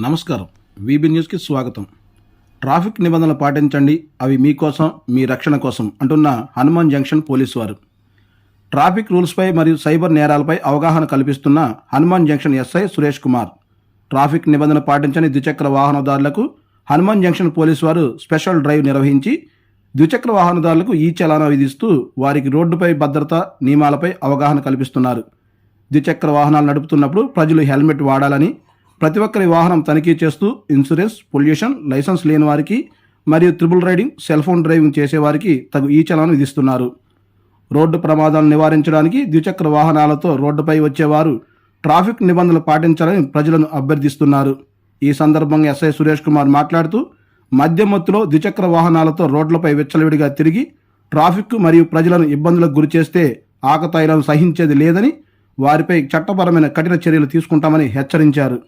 నమస్కారం. వీబీ న్యూస్కి స్వాగతం. ట్రాఫిక్ నిబంధనలు పాటించండి, అవి మీకోసం, మీ రక్షణ కోసం అంటున్న హనుమాన్ జంక్షన్ పోలీసు వారు. ట్రాఫిక్ రూల్స్పై మరియు సైబర్ నేరాలపై అవగాహన కల్పిస్తున్న Hanuman junction SI Suresh Kumar. Traffic నిబంధనలు పాటించని ద్విచక్ర వాహనదారులకు హనుమాన్ జంక్షన్ పోలీసు వారు స్పెషల్ డ్రైవ్ నిర్వహించి ద్విచక్ర వాహనదారులకు ఈ చలానా విధిస్తూ వారికి రోడ్డుపై భద్రత నియమాలపై అవగాహన కల్పిస్తున్నారు. ద్విచక్ర వాహనాలు నడుపుతున్నప్పుడు ప్రజలు హెల్మెట్ వాడాలని, ప్రతి ఒక్కరి వాహనం తనిఖీ చేస్తూ ఇన్సూరెన్స్, పొల్యూషన్, లైసెన్స్ లేని వారికి మరియు triple riding, cell phone driving చేసేవారికి తగు ఈ చలాను విధిస్తున్నారు. రోడ్డు ప్రమాదాలను నివారించడానికి ద్విచక్ర వాహనాలతో రోడ్డుపై వచ్చేవారు ట్రాఫిక్ నిబంధనలు పాటించాలని ప్రజలను అభ్యర్థిస్తున్నారు. ఈ సందర్భంగా ఎస్ఐ సురేష్ కుమార్ మాట్లాడుతూ, మద్యం మత్తులో ద్విచక్ర వాహనాలతో రోడ్లపై విచ్చలవిడిగా తిరిగి ట్రాఫిక్ మరియు ప్రజలను ఇబ్బందులకు గురిచేస్తే ఆకతాయిలను సహించేది లేదని, వారిపై చట్టపరమైన కఠిన చర్యలు తీసుకుంటామని హెచ్చరించారు.